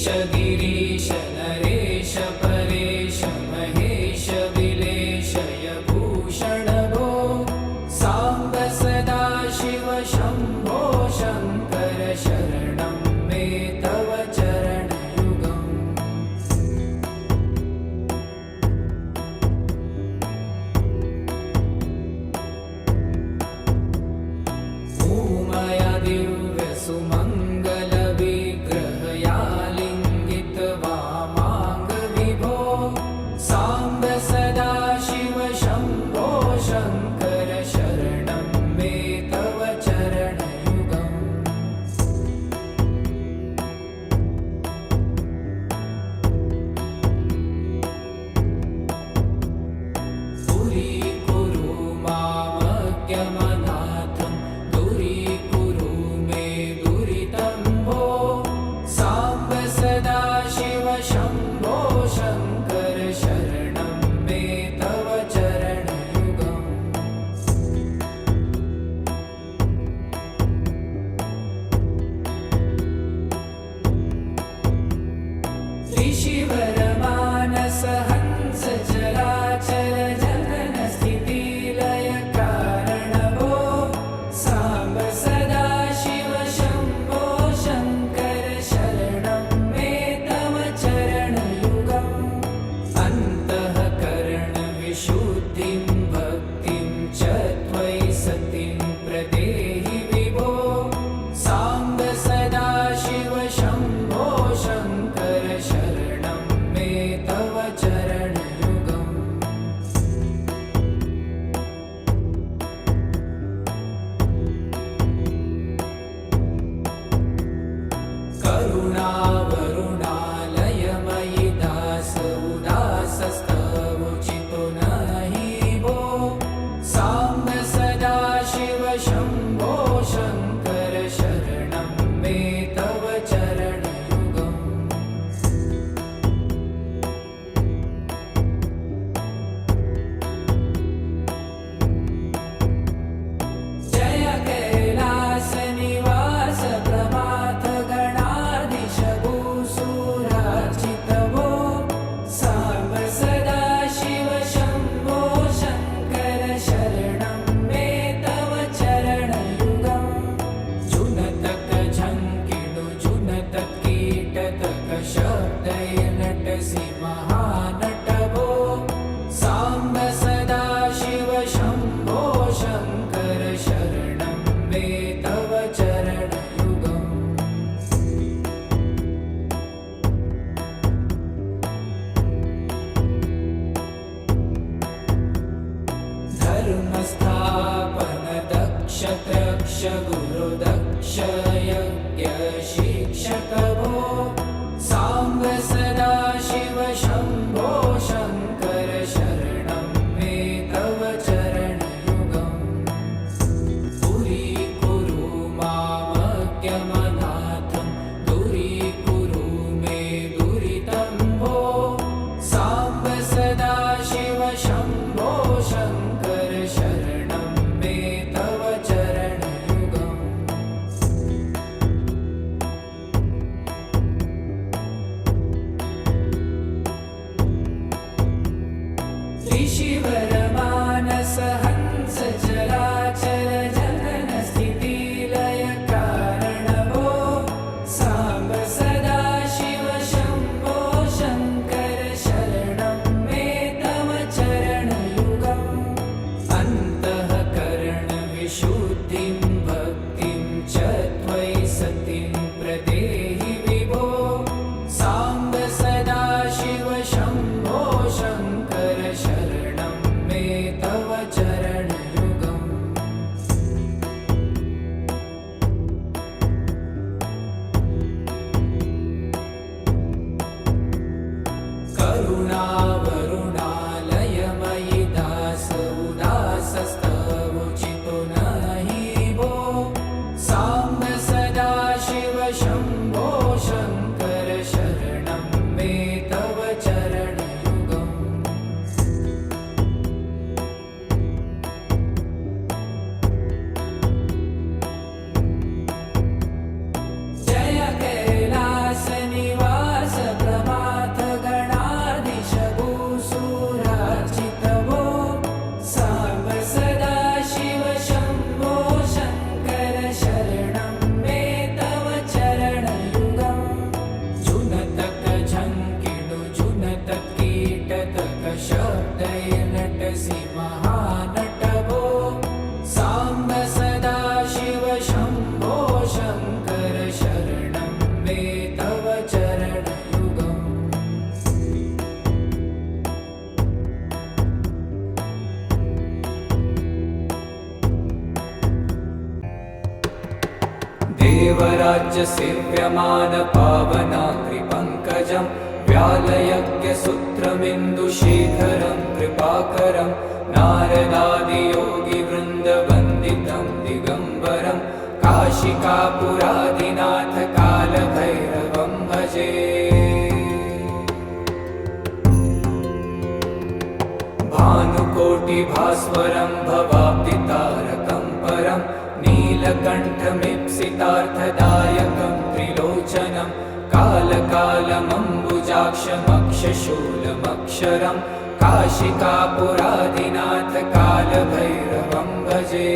गिरीश नरेश परेश महेश विलेशय भूषण भो साम्ब सदा शिव शम्भो शङ्कर शरणं मे तव चरणयुगम् उमया दिव्य सुमङ्गल विग्रहया लिङ्गित वामाङ्ग विभो साम्ब सदा शिव शम्भो शङ्कर शरणं मे तव चरणयुगम् दूरीकुरु मामज्ञमनाथं दूरीकुरु मे दुरितं भो साम्ब सदा शिव शम्भो शङ्कर शरणं मे तव चरणयुगम् ऋषिवरमानस हंस चराचर जनन स्थिति लय कारण भो साम्ब सदा शिव शम्भो शङ्कर शरणं मे तव चरणयुगम् अन्तःकरण विशुद्धिं भक्तिं च त्वयि सतिं प्रदेहि विभो साम्ब सदा शिव शम्भो शङ्कर शरणं मे तव चरणयुगम् करुणावरुणालयमयि दास उदासस्तवोचितो नहि भो साम्ब सदा शिव शम्भो शङ्कर शरणं मे तव चरणयुगम् जय कैलास निवास प्रभात गणाधीश भूसुरार्चित भो साम्ब सदा शिव शम्भो शङ्कर शरणं मे तव चरणयुगम् जुनतक झङ्किणु जुनतक कीटतक शब्दैर्नटसि महानट भो साम्ब सदा शिव शम्भो शङ्कर शरणं मे तव चरणयुगम् धर्मस्थापन दक्ष त्रक्ष गुरुदक्ष यज्ञ शिक्षक भो साम्ब सदा शिव शम्भो शङ्कर शरणं मे तव चरणयुगम् दूरीकुरु मामज्ञमनाथं दूरीकुरु मे दुरितं भो साम्ब सदा शिव शम्भो शङ्कर शरणं मे तव चरणयुगम् देवराज्यसेव्यमानपावनाग्रिपङ्कजं व्यालयज्ञसूत्रमिन्दुशेखरं कृपाकरं नारदादियोगिवृन्दवन्दितं दिगम्बरं काशिकापुरादिनाथ कालभैरवं भजे। भानुकोटिभास्वरं भवाब्दितारकं परं नीलकण्ठमीप्सितार्थदायकं त्रिलोचनं कालकालमम्बुजाक्षमक्षशूलमक्षरं काशिकापुरादिनाथ कालभैरवं भजे।